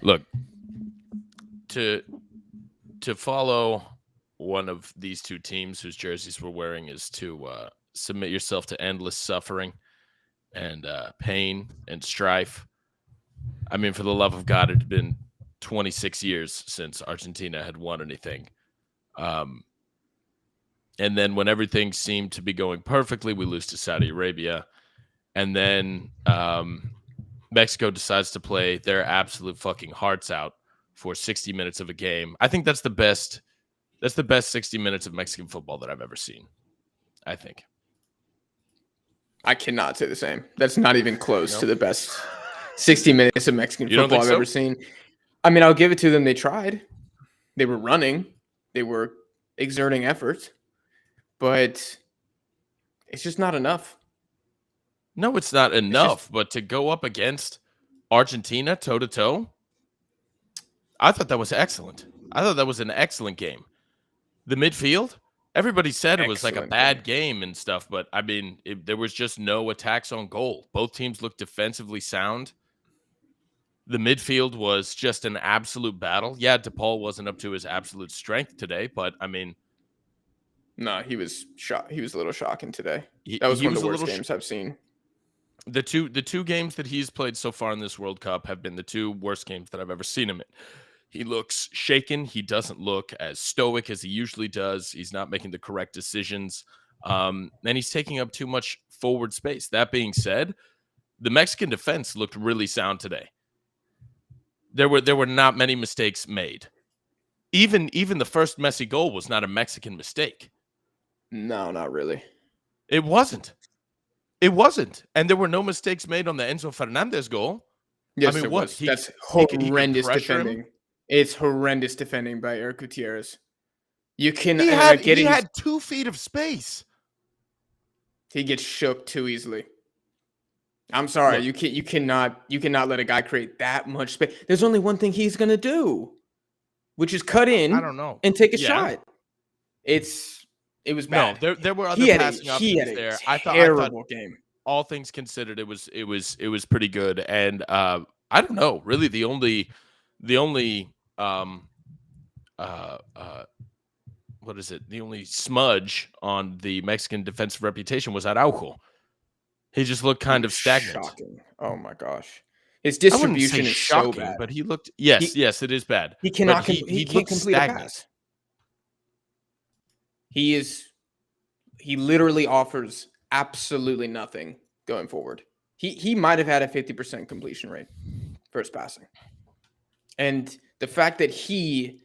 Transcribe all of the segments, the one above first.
Look, to follow one of these two teams whose jerseys we're wearing is to submit yourself to endless suffering and pain and strife. I mean, for the love of God, it had been 26 years since Argentina had won anything. Um, and then when everything seemed to be going perfectly, we lose to Saudi Arabia. And then Mexico decides to play their absolute fucking hearts out for 60 minutes of a game. I think that's the best 60 minutes of Mexican football that I've ever seen, I think. I cannot say the same. That's not even close to the best 60 minutes of Mexican football I've ever seen. I mean, I'll give it to them. They tried. They were running. They were exerting effort. But it's just not enough. No, it's not enough. But to go up against Argentina toe-to-toe, I thought that was excellent. I thought that was an excellent game. The midfield, everybody said it was like a bad game and stuff, but I mean, there was just no attacks on goal. Both teams looked defensively sound. The midfield was just an absolute battle. Yeah, DePaul wasn't up to his absolute strength today, but I mean, no, he was He was a little shocking today. That was one of the worst games I've seen. The two games that he's played so far in this World Cup have been the two worst games that I've ever seen him in. He looks shaken. He doesn't look as stoic as he usually does. He's not making the correct decisions. And he's taking up too much forward space. That being said, the Mexican defense looked really sound today. There were not many mistakes made. Even the first Messi goal was not a Mexican mistake. No, not really. It wasn't. It wasn't. And there were no mistakes made on the Enzo Fernandez goal. Yes, I mean, what? That's horrendous defending. It's horrendous defending by Eric Gutierrez. You can he had 2 feet of space. He gets shook too easily. I'm sorry, look, you cannot let a guy create that much space. There's only one thing he's gonna do, which is cut in. I don't know. And take a shot. It was bad. No, there were other passing options there. I thought game. All things considered, it was pretty good. And I don't know, really the only what is it? The only smudge on the Mexican defensive reputation was Araujo. He just looked kind of stagnant. Shocking. Oh my gosh. His distribution is shocking, so bad. But he looked yes, it is bad. He cannot he can't complete a pass. He literally offers absolutely nothing going forward. He might have had a 50% completion rate for his passing. And the fact that he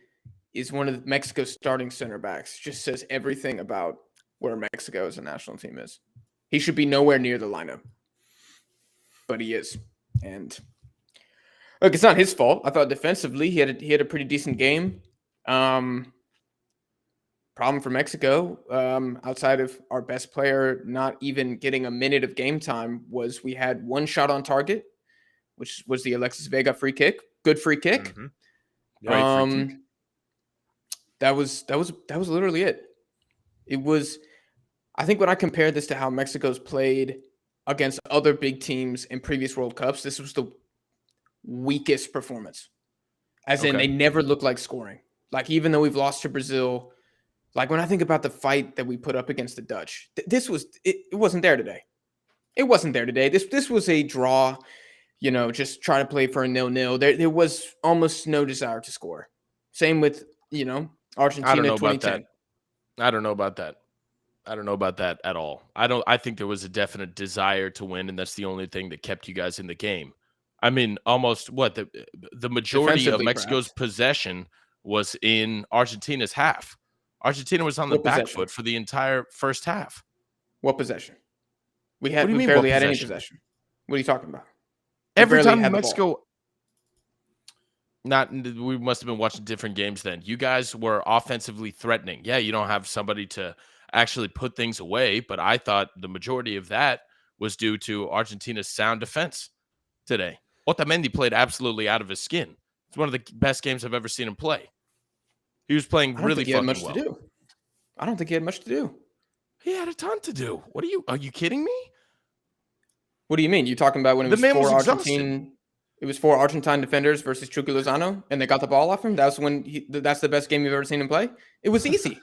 is one of Mexico's starting center backs just says everything about where Mexico as a national team is. He should be nowhere near the lineup. But he is. And look, it's not his fault. I thought defensively he had a pretty decent game. Problem for Mexico, outside of our best player not even getting a minute of game time, was we had one shot on target, which was the Alexis Vega free kick. Good free kick. Mm-hmm. Free kick. That was literally it. It was, I think when I compare this to how Mexico's played against other big teams in previous World Cups, this was the weakest performance. As in, they never looked like scoring. Like, even though we've lost to Brazil, like when I think about the fight that we put up against the Dutch, it wasn't there today. It wasn't there today. This was a draw, just try to play for a 0-0. There was almost no desire to score. Same with, Argentina 2010. I don't know about that. I don't know about that at all. I think there was a definite desire to win, and that's the only thing that kept you guys in the game. I mean, almost the majority of Mexico's possession was in Argentina's half. Argentina was on the back foot for the entire first half. What possession? We barely had any possession. What are you talking about? Every time Mexico... we must have been watching different games then. You guys were offensively threatening. Yeah, you don't have somebody to actually put things away, but I thought the majority of that was due to Argentina's sound defense today. Otamendi played absolutely out of his skin. It's one of the best games I've ever seen him play. He was playing really fucking well. I don't think he had much to do. He had a ton to do. Are you kidding me? What do you mean? You talking about when it was for Argentina? It was 4 Argentine defenders versus Chucky Lozano, and they got the ball off him. That was when that's the best game you've ever seen him play. It was easy.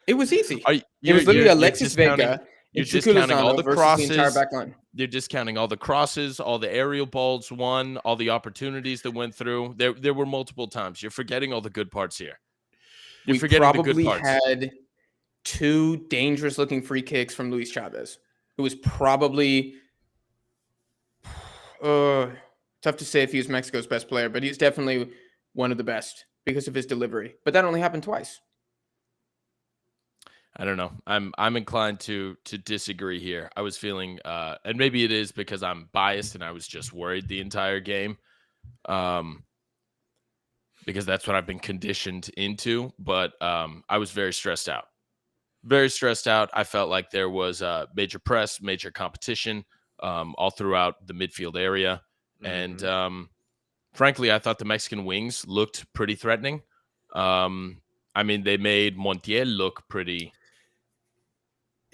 It was easy. Are It was literally you're Alexis discounting Vega you're and Chucky discounting all Lozano the versus the entire crosses. back line. You're discounting all the crosses, all the aerial balls won, all the opportunities that went through. There were multiple times. You're forgetting all the good parts here. You're We forgetting the good probably parts. had 2 dangerous-looking free kicks from Luis Chavez, who was probably tough to say if he was Mexico's best player, but he's definitely one of the best because of his delivery. But that only happened twice. I don't know. I'm inclined to disagree here. I was feeling and maybe it is because I'm biased and I was just worried the entire game. Because that's what I've been conditioned into, but I was very stressed out. Very stressed out. I felt like there was major press, major competition all throughout the midfield area. And frankly, I thought the Mexican wings looked pretty threatening. I mean, they made Montiel look pretty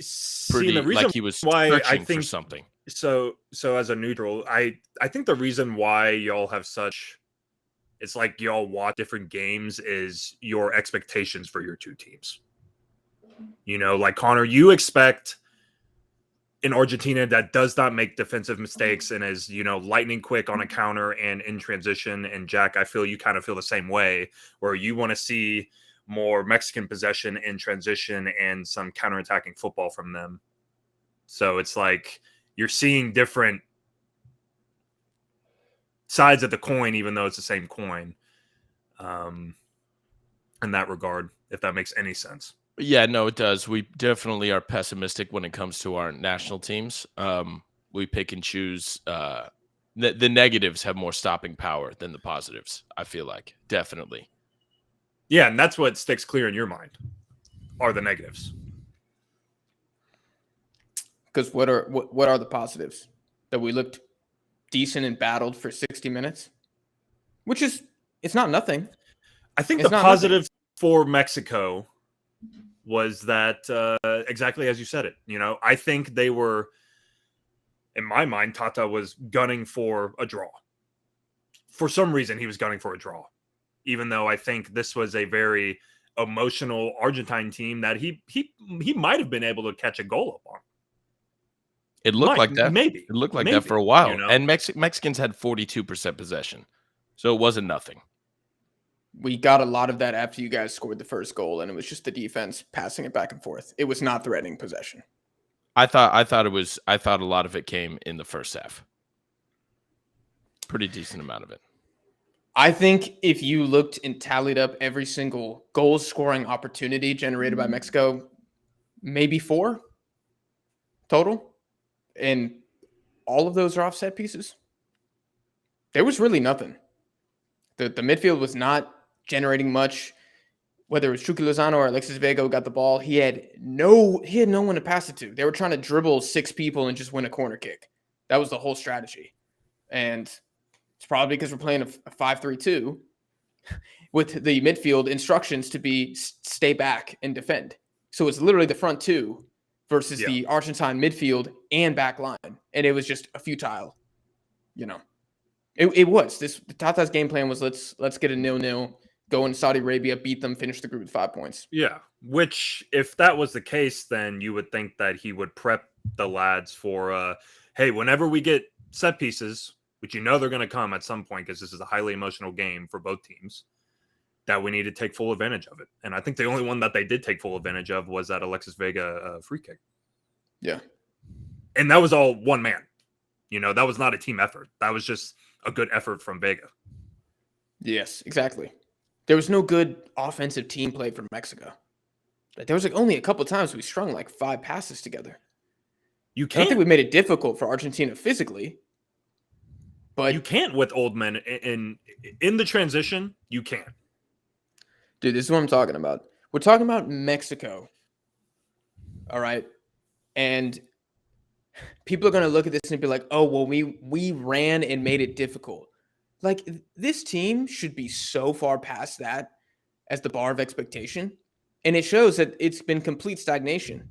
See, and the reason like he was why I searching for think something. so as a neutral, I think the reason why y'all have such, it's like y'all watch different games, is your expectations for your two teams. You know, like Connor, you expect in Argentina that does not make defensive mistakes and is, you know, lightning quick on a counter and in transition. And Jack, I feel you kind of feel the same way, where you want to see more Mexican possession in transition and some counterattacking football from them. So it's like you're seeing different sides of the coin, even though it's the same coin. In that regard, if that makes any sense. Yeah, no, it does. We definitely are pessimistic when it comes to our national teams. We pick and choose. The negatives have more stopping power than the positives, I feel like. Definitely. Yeah, and that's what sticks clear in your mind, are the negatives. Because what are the positives? That we looked decent and battled for 60 minutes, which is, it's not nothing. I think It's the not positive nothing. for Mexico was that exactly as you said it. You know, I think they were, in my mind, Tata was gunning for a draw. For some reason, he was gunning for a draw, even though I think this was a very emotional Argentine team that he might have been able to catch a goal up on. It looked like that. Maybe. It looked like Maybe, that for a while. you know? And Mexicans had 42% possession. So it wasn't nothing. We got a lot of that after you guys scored the first goal, and it was just the defense passing it back and forth. It was not threatening possession. I thought a lot of it came in the first half. Pretty decent amount of it. I think if you looked and tallied up every single goal scoring opportunity generated by Mexico, maybe 4 total, and all of those are offset pieces. There was really nothing. The midfield was not generating much. Whether it was Chucky Lozano or Alexis Vega who got the ball, he had no one to pass it to. They were trying to dribble 6 people and just win a corner kick. That was the whole strategy. And it's probably because we're playing a 5-3-2 with the midfield instructions to be stay back and defend. So it's literally the front 2 versus the Argentine midfield and back line. And it was just a futile, you know. It was. Tata's game plan was let's get a 0-0, go in Saudi Arabia, beat them, finish the group with 5 points. Yeah, which if that was the case, then you would think that he would prep the lads for, hey, whenever we get set pieces, which you know they're going to come at some point because this is a highly emotional game for both teams, that we need to take full advantage of it. And I think the only one that they did take full advantage of was that Alexis Vega free kick. Yeah. And that was all one man. You know, that was not a team effort. That was just a good effort from Vega. Yes, exactly. There was no good offensive team play from Mexico. There was only a couple times we strung 5 passes together. You I don't can't. think we made it difficult for Argentina physically, but You can't with old men in the transition. You can't. Dude, this is what I'm talking about. We're talking about Mexico. All right. And people are going to look at this and be like, oh, well, we ran and made it difficult. This team should be so far past that as the bar of expectation. And it shows that it's been complete stagnation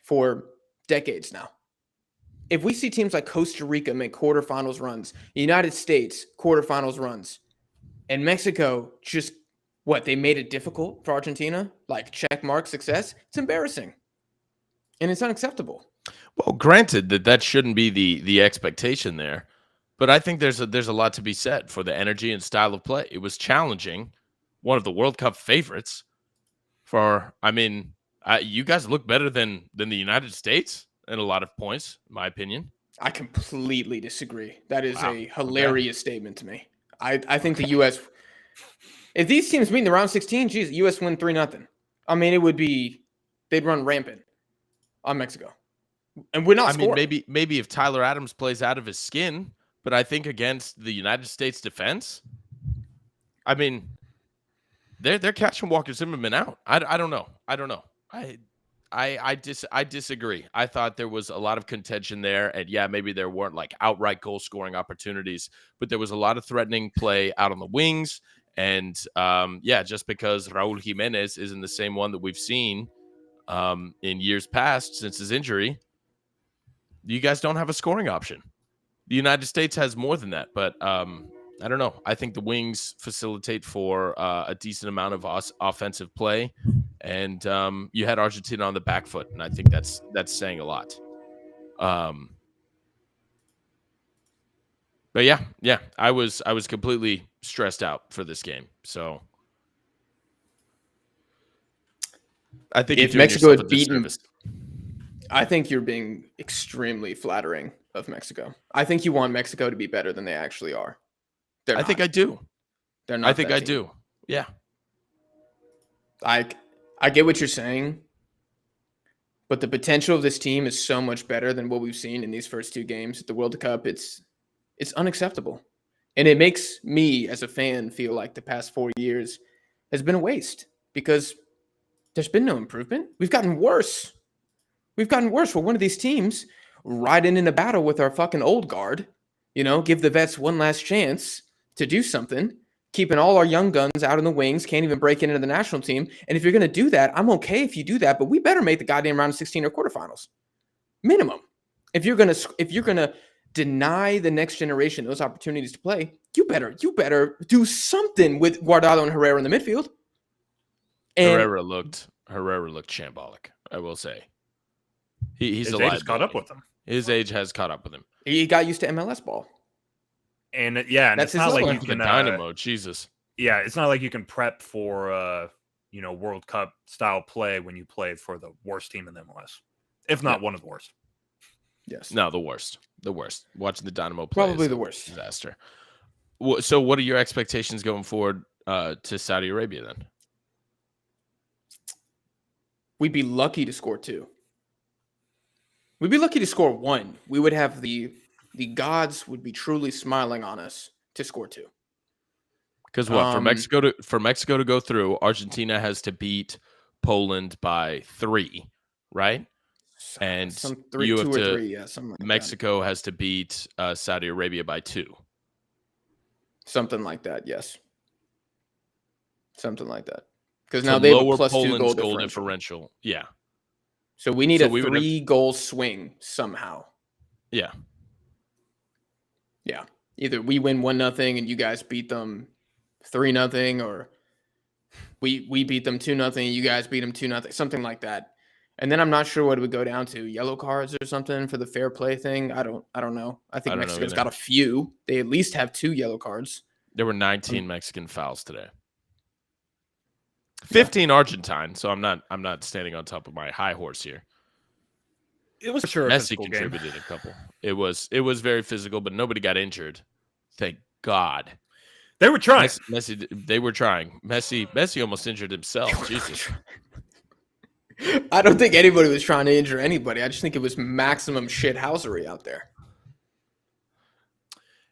for decades now. if we see teams like Costa Rica make quarterfinals runs, the United States quarterfinals runs, and Mexico just they made it difficult for Argentina, like check mark success. It's embarrassing, and it's unacceptable. Well, granted that shouldn't be the expectation there, but I think there's a lot to be said for the energy and style of play. It was challenging, one of the World Cup favorites. You guys look better than the United States in a lot of points, in my opinion. I completely disagree. That is Wow. a hilarious statement to me. I think the U.S. If these teams meet in the round 16, geez, the U.S. win 3-0. I mean, they'd run rampant on Mexico, and we're not. I mean, maybe if Tyler Adams plays out of his skin, but I think against the United States defense, I mean, they're catching Walker Zimmerman out. I don't know. I disagree. I thought there was a lot of contention there, and yeah, maybe there weren't like outright goal scoring opportunities, but there was a lot of threatening play out on the wings. And just because Raul Jimenez isn't the same one that we've seen in years past since his injury, you guys don't have a scoring option. The United States has more than that, but I don't know. I think the wings facilitate for a decent amount of offensive play, and you had Argentina on the back foot, and I think that's saying a lot. But yeah, I was completely stressed out for this game, so I think if Mexico had beaten, I think you're being extremely flattering of Mexico. I think you want Mexico to be better than they actually are. I think I do. They're not. I think I do. Yeah. I get what you're saying, but the potential of this team is so much better than what we've seen in these first two games at the World Cup. It's unacceptable, and it makes me as a fan feel like the past 4 years has been a waste because there's been no improvement. We've gotten worse. We're one of these teams riding in a battle with our fucking old guard. Give the vets one last chance to do something, keeping all our young guns out in the wings, can't even break into the national team. And if you're going to do that, I'm okay if you do that, but we better make the goddamn round of 16 or quarterfinals. Minimum. If you're going to deny the next generation those opportunities to play, you better do something with Guardado and Herrera in the midfield. And Herrera looked shambolic, I will say. He's his age has caught up with him. His age has caught up with him. He got used to MLS ball. And that's it's not like you can dynamo. Jesus. Yeah, it's not like you can prep for World Cup style play when you play for the worst team in the MLS, if not one of the worst. Yes. No, the worst. Watching the Dynamo play, probably the worst disaster. So, what are your expectations going forward to Saudi Arabia then? We'd be lucky to score 2. We'd be lucky to score 1. We would have the gods would be truly smiling on us to score 2. Because for Mexico to go through, Argentina has to beat Poland by 3, right? And Mexico has to beat Saudi Arabia by 2. Something like that, yes. Something like that. Because now they have a plus Poland's 2 goal differential. Yeah. So we need a 3-goal swing somehow. Yeah. Yeah. Either we win 1-0 and you guys beat them 3-0, or we beat them 2-0 and you guys beat them 2-0, something like that. And then I'm not sure what it would go down to, yellow cards or something for the fair play thing. I don't know. I think Mexico's got a few. They at least have 2 yellow cards. There were 19 Mexican fouls today. 15 Argentine, so I'm not standing on top of my high horse here. It was for sure Messi contributed a couple. It was very physical, but nobody got injured. Thank God. They were trying. They were trying. Messi almost injured himself. Jesus. I don't think anybody was trying to injure anybody. I just think it was maximum shithousery out there.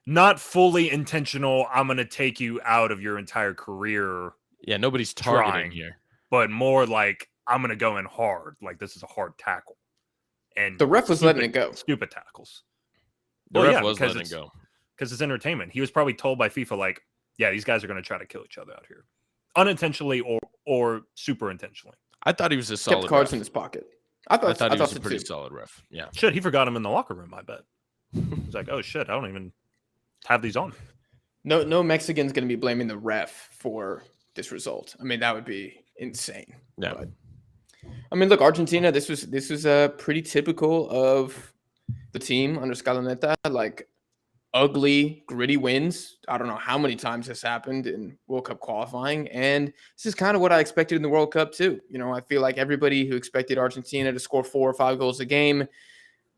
Not fully intentional. I'm going to take you out of your entire career. Yeah, nobody's targeting here. But more like, I'm going to go in hard. Like, this is a hard tackle. And the ref was letting it go. Stupid tackles. The ref was letting it go. Because it's entertainment. He was probably told by FIFA, like, yeah, these guys are going to try to kill each other out here. Unintentionally or super intentionally. I thought he was a solid kept cards ref. in his pocket. I I thought he was so a pretty too. solid ref. Yeah. Shit, he forgot him in the locker room, I bet. He's like, oh shit, I don't even have these on. No Mexican's going to be blaming the ref for this result. I mean, that would be insane. Yeah. But I mean, look, Argentina. This was pretty typical of the team under Scaloneta. Like ugly, gritty wins. I don't know how many times this happened in World Cup qualifying, and this is kind of what I expected in the World Cup too. You know, I feel like everybody who expected Argentina to score 4 or 5 goals a game,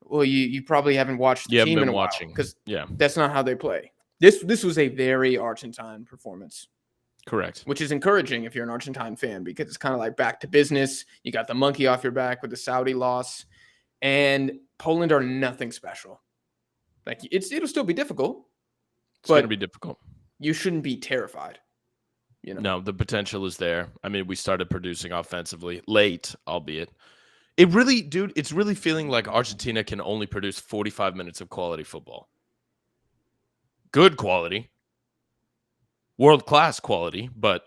well, you probably haven't watched the You haven't team in been a while watching. because Yeah. that's not how they play. This was a very Argentine performance, Correct. which is encouraging if you're an Argentine fan because it's kind of like back to business. You got the monkey off your back with the Saudi loss, and Poland are nothing special. Like it'll still be difficult, It's going to but be difficult. you shouldn't be terrified. You know, No, the potential is there. I mean, we started producing offensively late, albeit. It really, dude, it's really feeling like Argentina can only produce 45 minutes of quality football. Good quality, world-class quality, but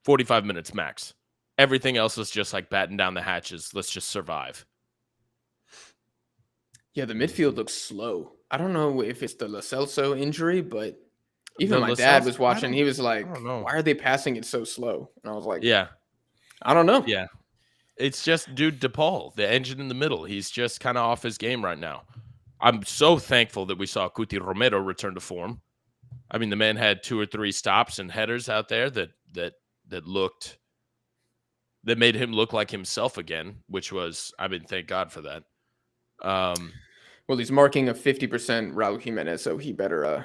45 minutes max. Everything else is just like batten down the hatches. Let's just survive. yeah, the midfield looks slow. I don't know if it's the Lo Celso injury, but even The my Lo dad Celso- was I watching. don't- He was like, don't know. "Why are they passing it so slow?" And I was like, Yeah, "I don't know." yeah. It's just, dude, DePaul, the engine in the middle. He's just kind of off his game right now. I'm so thankful that we saw Cuti Romero return to form. I mean, the man had 2 or 3 stops and headers out there that made him look like himself again, which was, I mean, thank God for that. Well, he's marking a 50% Raul Jimenez, so he better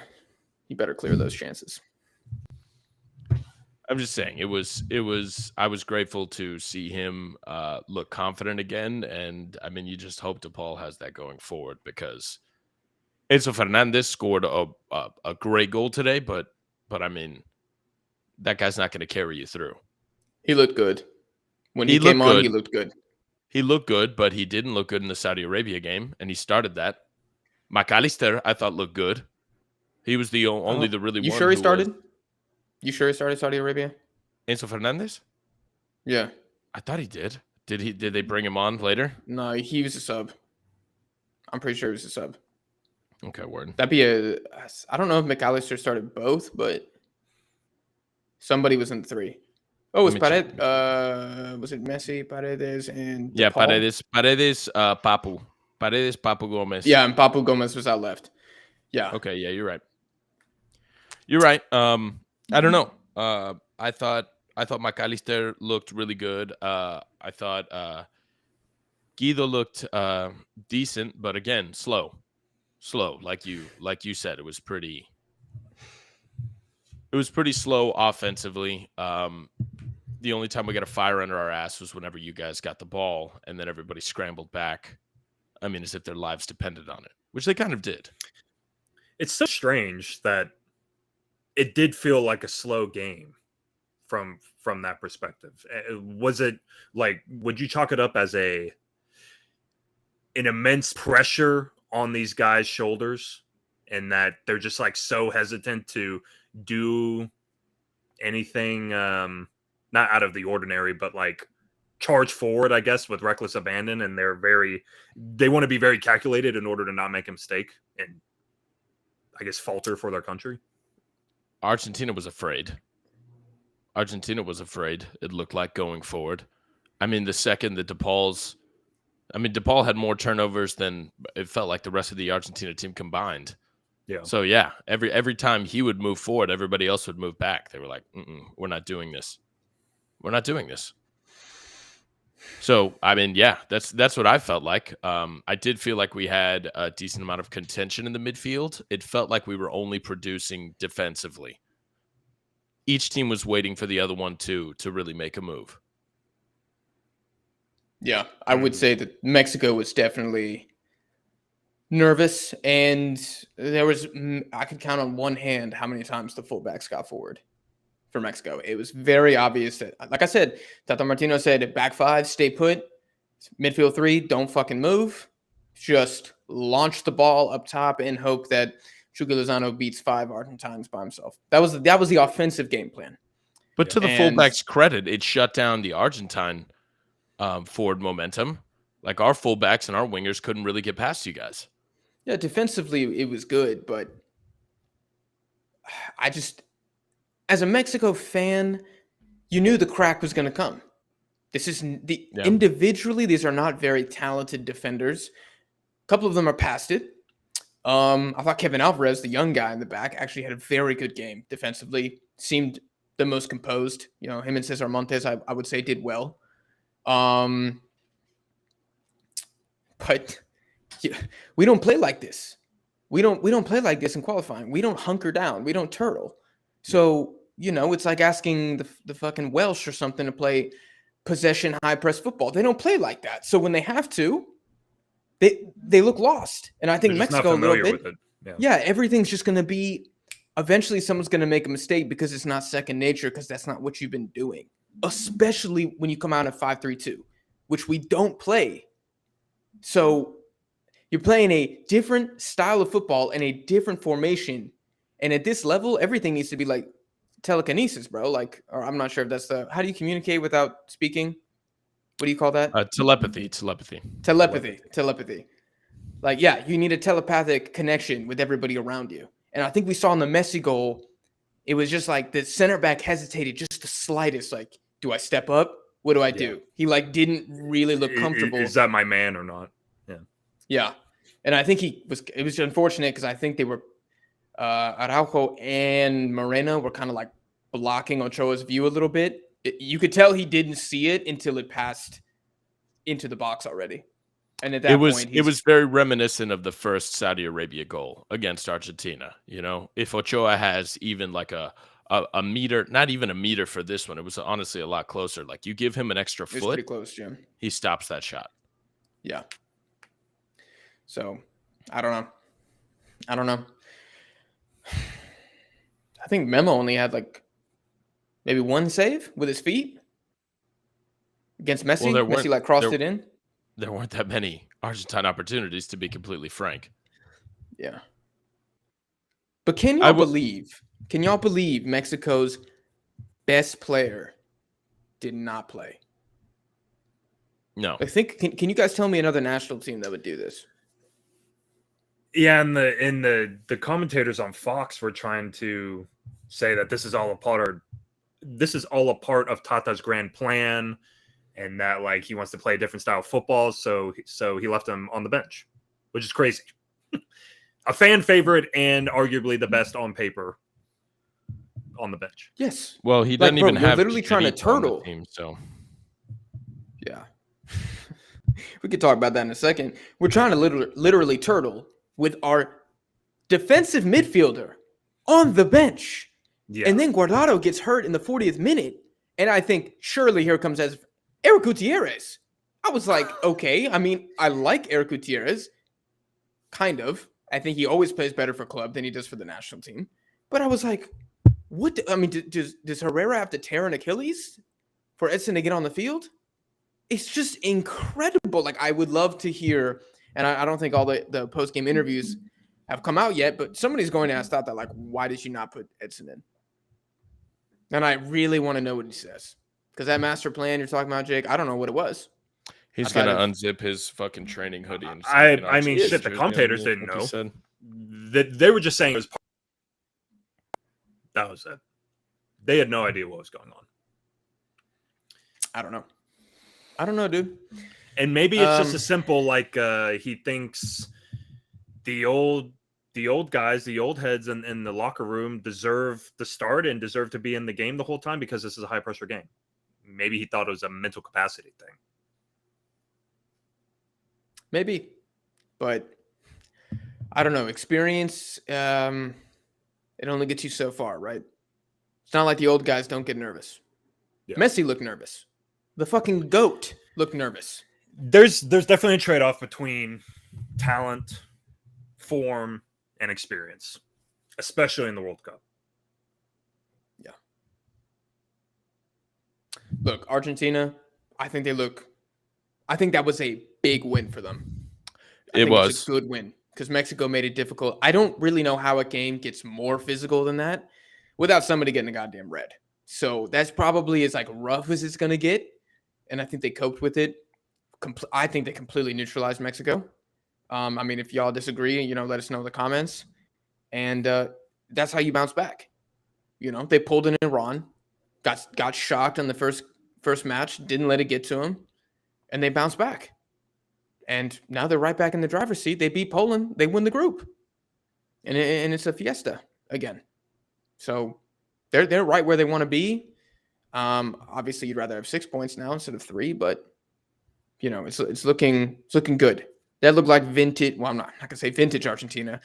clear those chances. I'm just saying it was I was grateful to see him look confident again, and I mean you just hope DePaul has that going forward because Enzo Fernandez scored a great goal today, but I mean that guy's not going to carry you through. He looked good. When He he came looked on, good. he looked good. He looked good, but he didn't look good in the Saudi Arabia game, and he started that. McAllister, I thought looked good. He was the only the really You one. sure he who started? was- You sure he started Saudi Arabia? Enzo Fernandez? Yeah. I thought he did. Did they bring him on later? No, he was a sub. I'm pretty sure he was a sub. Okay, word. That'd be I don't know if McAllister started both, but somebody was in the 3. Oh, it was Let me check. was it Messi, Paredes, and Yeah, DePaul? Paredes, Papu. Paredes, Papu Gomez. Yeah, and Papu Gomez was out left. Yeah. Okay, yeah, you're right. You're right. I don't know. I thought McAllister looked really good. I thought Guido looked decent, but again, slow. Like you said, it was pretty slow offensively. The only time we got a fire under our ass was whenever you guys got the ball and then everybody scrambled back. I mean, as if their lives depended on it, which they kind of did. It's so strange that it did feel like a slow game from that perspective. Was it like, would you chalk it up as an immense pressure on these guys' shoulders and that they're just like so hesitant to do anything not out of the ordinary, but like charge forward, I guess, with reckless abandon, and they want to be very calculated in order to not make a mistake and I guess falter for their country? Argentina was afraid. It looked like going forward. I mean, the second that DePaul had more turnovers than it felt like the rest of the Argentina team combined. Yeah. So yeah, every time he would move forward, everybody else would move back. They were like, "We're not doing this. We're not doing this." So I mean, yeah, that's what I felt like. I did feel like we had a decent amount of contention in the midfield. It felt like we were only producing defensively. Each team was waiting for the other one to really make a move. Yeah, I would say that Mexico was definitely nervous, and there was I could count on one hand how many times the fullbacks got forward for Mexico. It was very obvious that, like I said, Tata Martino said, back 5, stay put, midfield 3, don't fucking move, just launch the ball up top and hope that Chucky Lozano beats 5 Argentines by himself. That was the offensive game plan. But to the And- fullback's credit, it shut down the Argentine forward momentum. Like our fullbacks and our wingers couldn't really get past you guys. Yeah, defensively it was good, but I just, as a Mexico fan, you knew the crack was going to come. This is individually, these are not very talented defenders. A couple of them are past it. I thought Kevin Alvarez, the young guy in the back, actually had a very good game defensively. Seemed the most composed. You know, him and Cesar Montes, I would say, did well. But yeah, we don't play like this. We don't play like this in qualifying. We don't hunker down. We don't turtle. So, you know, it's like asking the fucking Welsh or something to play possession high press football. They don't play like that. So when they have to, they look lost. And I think Mexico a little bit. With it. Yeah, everything's just going to be, eventually someone's going to make a mistake because it's not second nature, because that's not what you've been doing. Especially when you come out of 5-3-2, which we don't play. So you're playing a different style of football and a different formation. And at this level, everything needs to be like telekinesis, bro. Like, or I'm not sure if that's how do you communicate without speaking? What do you call that? Telepathy. Like, yeah, you need a telepathic connection with everybody around you. And I think we saw in the Messi goal, it was just like the center back hesitated just the slightest. Like, do I step up? What do I do? He like didn't really look comfortable. Is that my man or not? Yeah. And I think it was unfortunate because I think they were Araujo and Moreno were kind of like blocking Ochoa's view a little bit. You could tell he didn't see it until it passed into the box already. And at that point, it was very reminiscent of the first Saudi Arabia goal against Argentina. You know, if Ochoa has even like a meter, not even a meter for this one, it was honestly a lot closer. Like you give him an extra foot, pretty close, Jim. He stops that shot. Yeah. So I don't know. I think Memo only had like maybe one save with his feet against Messi. Well, Messi like crossed it in. There weren't that many Argentine opportunities, to be completely frank. Yeah. But can y'all believe Mexico's best player did not play? No. I think can you guys tell me another national team that would do this? Yeah, and the commentators on Fox were trying to say that this is all a part of Tata's grand plan, and that like he wants to play a different style of football, so he left him on the bench, which is crazy. A fan favorite and arguably the best on paper on the bench. Yes. Well, he doesn't even have literally trying to turtle. Team, so yeah, we could talk about that in a second. We're trying to literally turtle with our defensive midfielder on the bench. Yeah. And then Guardado gets hurt in the 40th minute. And I think surely here comes as Eric Gutierrez. I was like, okay. I mean, I like Eric Gutierrez. Kind of. I think he always plays better for club than he does for the national team. But I was like, what? Does Herrera have to tear an Achilles for Edson to get on the field? It's just incredible. Like, I would love to hear, and I don't think all the post-game interviews have come out yet, but somebody's going to ask Tata, like, why did you not put Edson in? And I really want to know what he says. Because that master plan you're talking about, Jake, I don't know what it was. He's going to unzip his fucking training hoodie. And I mean, shit, the commentators didn't know. They were just saying it was part. That was it. They had no idea what was going on. I don't know, dude. And maybe it's just a simple, like, he thinks the old guys, the old heads in the locker room deserve the start and deserve to be in the game the whole time because this is a high-pressure game. Maybe he thought it was a mental capacity thing. Maybe. But I don't know. Experience, it only gets you so far, right? It's not like the old guys don't get nervous. Yeah. Messi looked nervous. The fucking GOAT looked nervous. There's definitely a trade-off between talent, form, and experience, especially in the World Cup. Yeah. Look, Argentina, I think that was a big win for them. It was a good win because Mexico made it difficult. I don't really know how a game gets more physical than that without somebody getting a goddamn red. So that's probably as like rough as it's going to get. and I think they coped with it. I think they completely neutralized Mexico. I mean, if y'all disagree, let us know in the comments. And that's how you bounce back. They pulled in Iran, got shocked on the first match, didn't let it get to them, and they bounced back. And now they're right back in the driver's seat. They beat Poland. They win the group. And it's a fiesta again. So they're right where they want to be. Obviously, you'd rather have 6 points now instead of 3, but it's looking good. That looked like vintage. Well, I'm not gonna say vintage Argentina.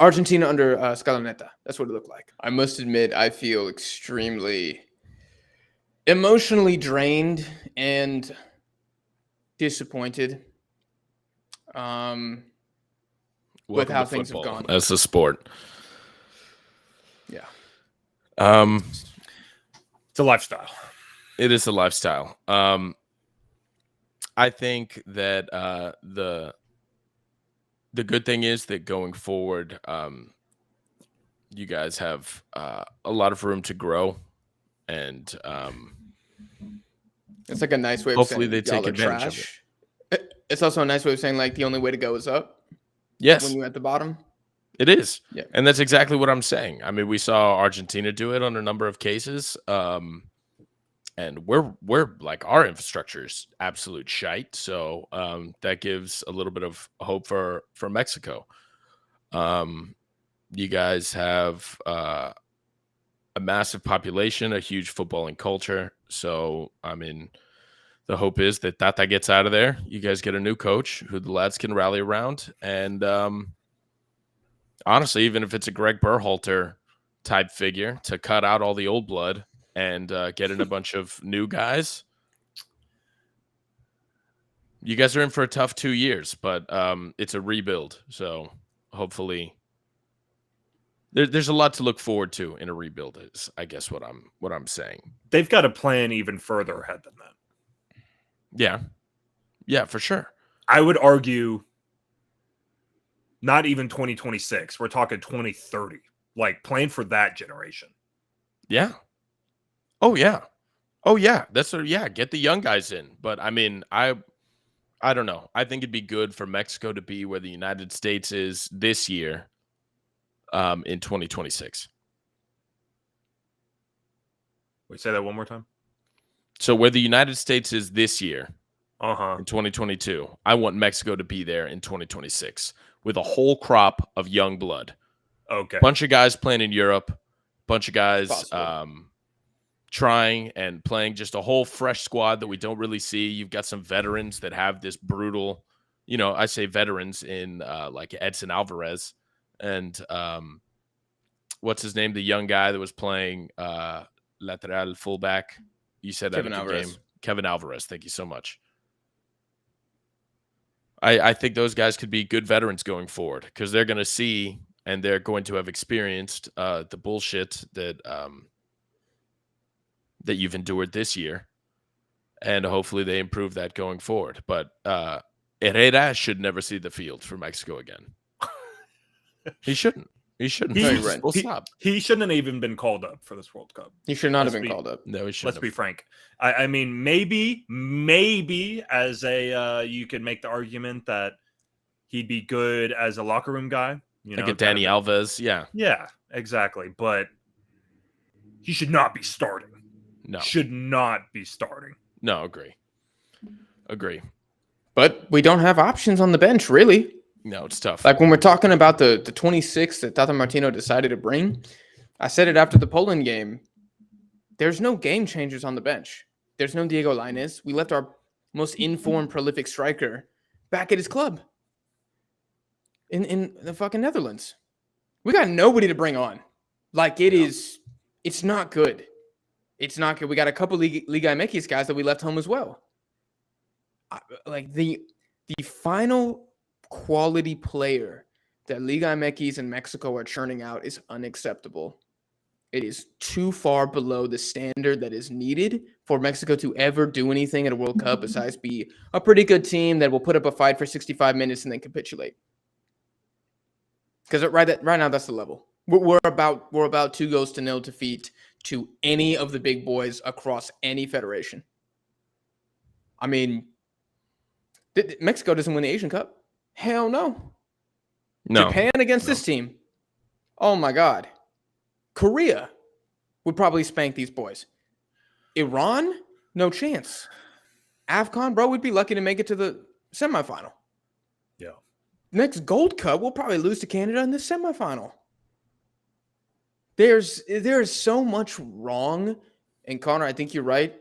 Argentina under Scaloneta. That's what it looked like. I must admit, I feel extremely emotionally drained and disappointed with Welcome how to things have football gone. as a sport. Yeah. It's a lifestyle. It is a lifestyle. I think that the good thing is that going forward, you guys have a lot of room to grow, and It's like a nice way of hopefully saying they take y'all are advantage of it. trash. It's also a nice way of saying like the only way to go is up Yes, when you're at the bottom. it is. Yeah. And that's exactly what I'm saying. I mean, we saw Argentina do it on a number of cases. And we're like, our infrastructure is absolute shite. So that gives a little bit of hope for Mexico. You guys have a massive population, a huge footballing culture. So, I mean, the hope is that Tata gets out of there. You guys get a new coach who the lads can rally around. And honestly, even if it's a Greg Berhalter type figure to cut out all the old blood and get in a bunch of new guys, you guys are in for a tough 2 years, but it's a rebuild. So hopefully there's a lot to look forward to in a rebuild is, I guess, what I'm saying. They've got to plan even further ahead than that. Yeah, for sure. I would argue not even 2026. We're talking 2030. Like, plan for that generation. Yeah. Oh yeah. Get the young guys in. But I mean, I don't know. I think it'd be good for Mexico to be where the United States is this year, in 2026. Wait, say that one more time. So where the United States is this year, Uh-huh. in 2022, I want Mexico to be there in 2026 with a whole crop of young blood. Okay. Bunch of guys playing in Europe, bunch of guys Possible. trying and playing, just a whole fresh squad that we don't really see. You've got some veterans that have this brutal, I say veterans in like Edson Alvarez and what's his name? The young guy that was playing lateral fullback. You said that Kevin at the Alvarez. game. Kevin Alvarez. Thank you so much. I think those guys could be good veterans going forward because they're going to see and they're going to have experienced the bullshit that that you've endured this year, and hopefully they improve that going forward. But Herrera should never see the field for Mexico again. He shouldn't. He shouldn't. Stop. He shouldn't have even been called up for this World Cup. He should not have been called up. No, he shouldn't. Let's be frank. I mean, maybe as a you could make the argument that he'd be good as a locker room guy. Like a Danny Alves. Yeah. Yeah, exactly. But he should not be starting. No. Should not be starting. No, agree. But we don't have options on the bench, really. No, it's tough. Like when we're talking about the 26 that Tata Martino decided to bring, I said it after the Poland game. There's no game changers on the bench. There's no Diego Lainez. We left our most informed, prolific striker back at his club in the fucking Netherlands. We got nobody to bring on. Like it's not good. It's not good. We got a couple Liga MX guys that we left home as well. Like the final quality player that Liga MX and Mexico are churning out is unacceptable. It is too far below the standard that is needed for Mexico to ever do anything at a World Cup besides be a pretty good team that will put up a fight for 65 minutes and then capitulate. Because right now, that's the level. We're about 2-0 defeat to any of the big boys across any federation. I mean, Mexico doesn't win the Asian Cup. Hell no. No. Japan against this team. Oh my God. Korea would probably spank these boys. Iran, no chance. AFCON, bro, we'd be lucky to make it to the semifinal. Yeah. Next Gold Cup, we'll probably lose to Canada in the semifinal. There is so much wrong. And Connor, I think you're right.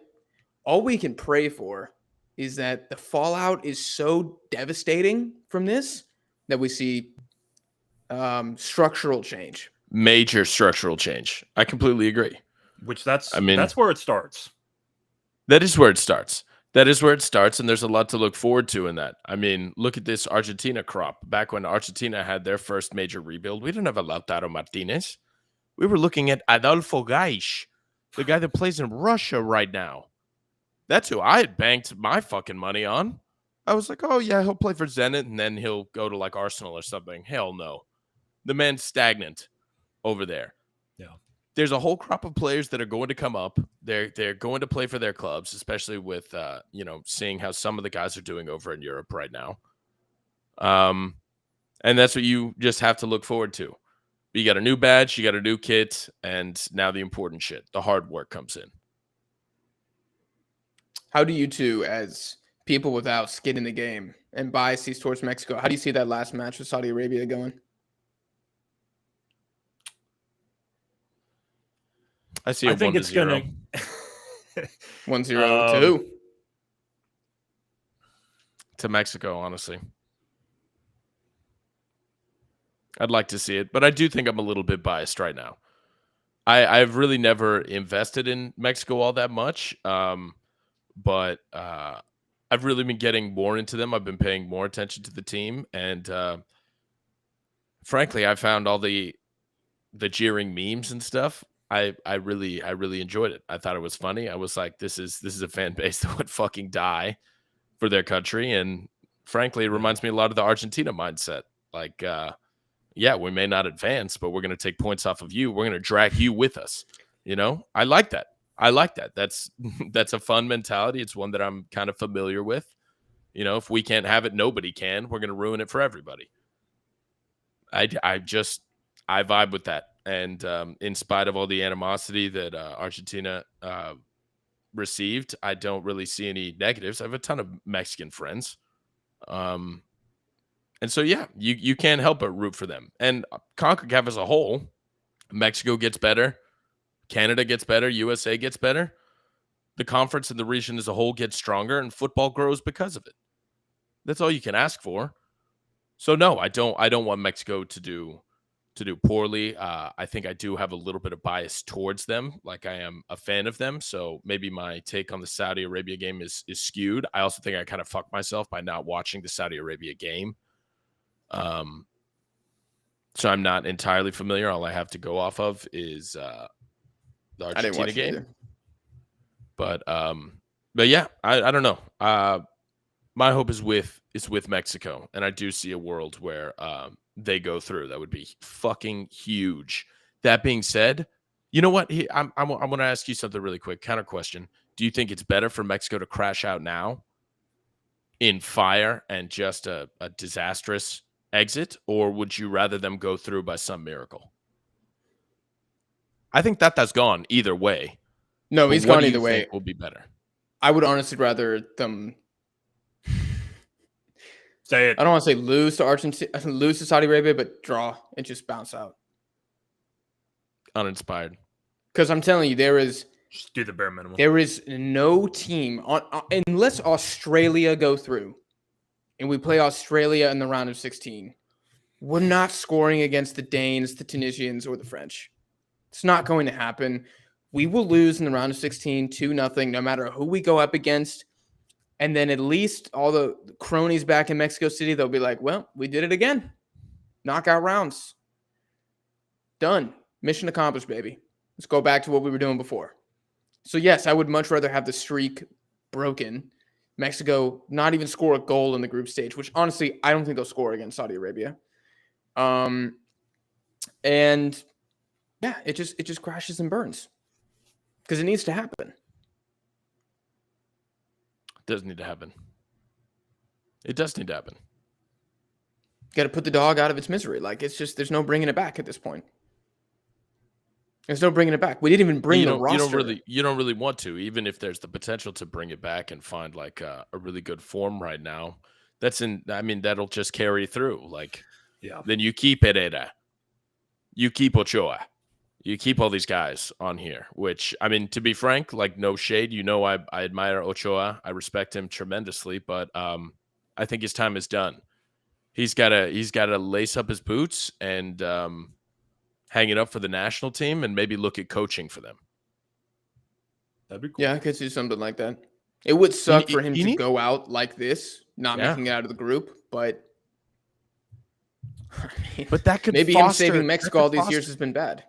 All we can pray for is that the fallout is so devastating from this that we see structural change. Major structural change. I completely agree. Which that's mean, where it starts. That is where it starts. That is where it starts, and there's a lot to look forward to in that. I mean, look at this Argentina crop. Back when Argentina had their first major rebuild, we didn't have a Lautaro Martinez. We were looking at Adolfo Gaish, the guy that plays in Russia right now. That's who I had banked my fucking money on. I was like, oh, yeah, he'll play for Zenit, and then he'll go to, like, Arsenal or something. Hell no. The man's stagnant over there. Yeah. There's a whole crop of players that are going to come up. They're going to play for their clubs, especially with seeing how some of the guys are doing over in Europe right now. And that's what you just have to look forward to. You got a new badge, you got a new kit, and now the important shit, the hard work comes in. How do you two, as people without skin in the game and biases towards Mexico, how do you see that last match with Saudi Arabia going? I think it's going to 1-0 to who? To Mexico, honestly. I'd like to see it, but I do think I'm a little bit biased right now. I've really never invested in Mexico all that much, but I've really been getting more into them. I've been paying more attention to the team, and frankly, I found all the jeering memes and stuff. I really enjoyed it. I thought it was funny. I was like, this is a fan base that would fucking die for their country, and frankly, it reminds me a lot of the Argentina mindset. Like, yeah, we may not advance, but we're going to take points off of you. We're going to drag you with us. You know, I like that. That's a fun mentality. It's one that I'm kind of familiar with. You know, if we can't have it, nobody can. We're going to ruin it for everybody. I vibe with that. And in spite of all the animosity that Argentina received, I don't really see any negatives. I have a ton of Mexican friends. And so, yeah, you can't help but root for them. And CONCACAF as a whole, Mexico gets better. Canada gets better. USA gets better. The conference and the region as a whole gets stronger, and football grows because of it. That's all you can ask for. So, no, I don't want Mexico to do poorly. I think I do have a little bit of bias towards them. Like, I am a fan of them. So maybe my take on the Saudi Arabia game is skewed. I also think I kind of fucked myself by not watching the Saudi Arabia game. So I'm not entirely familiar. All I have to go off of is the Argentina game. But yeah, I don't know. My hope is with Mexico, and I do see a world where they go through. That would be fucking huge. That being said, you know what? I'm going to ask you something really quick. Counter question: do you think it's better for Mexico to crash out now in fire and just a disastrous exit, or would you rather them go through by some miracle? I think that's gone either way. No, he's gone either way. Will be better. I would honestly rather them say it. I don't want to say lose to Argentina, lose to Saudi Arabia, but draw and just bounce out. Uninspired. Because I'm telling you, just do the bare minimum. There is no team unless Australia go through. And we play Australia in the round of 16, we're not scoring against the Danes, the Tunisians, or the French. It's not going to happen. We will lose in the round of 16, 2-0, no matter who we go up against. And then at least all the cronies back in Mexico City, they'll be like, well, we did it again. Knockout rounds. Done. Mission accomplished, baby. Let's go back to what we were doing before. So, yes, I would much rather have the streak broken. Mexico not even score a goal in the group stage, which honestly, I don't think they'll score against Saudi Arabia. And yeah, it just crashes and burns because it needs to happen. doesn't need to happen. It does need to happen. Got to put the dog out of its misery. Like, it's just, there's no bringing it back at this point. There's no bringing it back. We didn't even bring you the don't, roster. you don't really want to, even if there's the potential to bring it back and find like a really good form right now. That'll just carry through. Like, Yeah. then you keep Herrera, you keep Ochoa, you keep all these guys on here, which, I mean, to be frank, like, no shade, I admire Ochoa. I respect him tremendously, but I think his time is done. He's got to lace up his boots and hang it up for the national team and maybe look at coaching for them. That'd be cool. Yeah, I could see something like that. It would suck for him to need- go out like this, not Yeah. making it out of the group, but I mean, But that could maybe foster, him saving that Mexico could all these foster- years has been bad.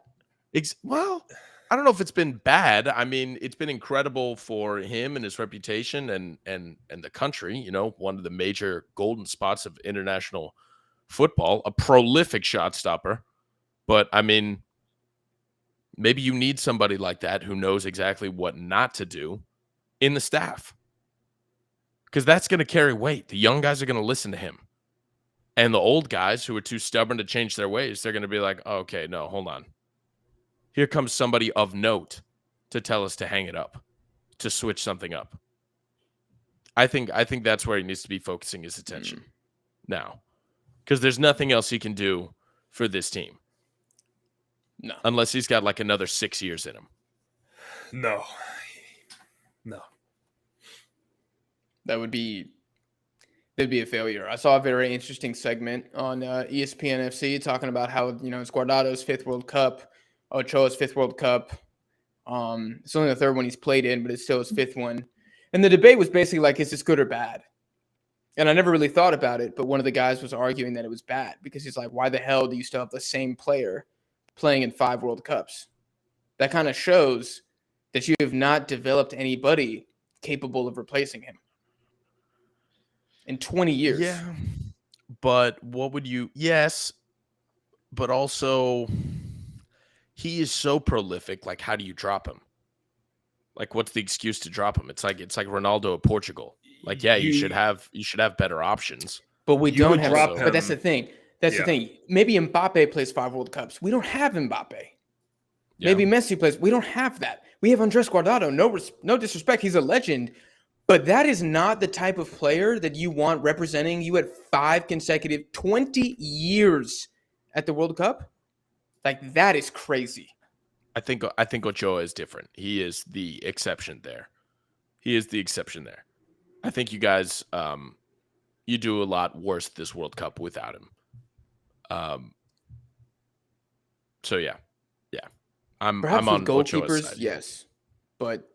Well, I don't know if it's been bad. I mean, it's been incredible for him and his reputation and the country. You know, one of the major golden spots of international football, a prolific shot stopper. But I mean, maybe you need somebody like that who knows exactly what not to do in the staff, because that's going to carry weight. The young guys are going to listen to him, and the old guys who are too stubborn to change their ways, they're going to be like, oh, okay, no, hold on. Here comes somebody of note to tell us to hang it up, to switch something up. I think that's where he needs to be focusing his attention now, because there's nothing else he can do for this team. No. Unless he's got like another 6 years in him. No. That'd be a failure. I saw a very interesting segment on ESPN FC talking about how, it's Guardado's 5th World Cup, Ochoa's 5th World Cup. It's only the 3rd one he's played in, but it's still his 5th one. And the debate was basically like, is this good or bad? And I never really thought about it, but one of the guys was arguing that it was bad because he's like, why the hell do you still have the same player playing in 5 World Cups? That kind of shows that you have not developed anybody capable of replacing him in 20 years. Yeah. But what would you... Yes, but also he is so prolific. Like, how do you drop him? Like, what's the excuse to drop him? It's like Ronaldo of Portugal. Like, yeah, you should have better options. But we don't have. drop But that's the him. thing. That's the thing. Maybe Mbappe plays 5 World Cups. We don't have Mbappe. Yeah. Maybe Messi plays. We don't have that. We have Andres Guardado. No disrespect. He's a legend. But that is not the type of player that you want representing you at 5 consecutive 20 years at the World Cup. Like, that is crazy. I think Ochoa is different. He is the exception there. I think you guys, you do a lot worse this World Cup without him. So yeah. Perhaps I'm on with Ochoa's goalkeepers, side. yes. But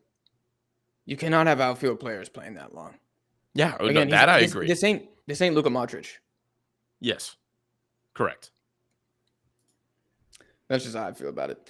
you cannot have outfield players playing that long. Yeah, Again, I agree. This ain't Luka Modric. Yes, correct. That's just how I feel about it.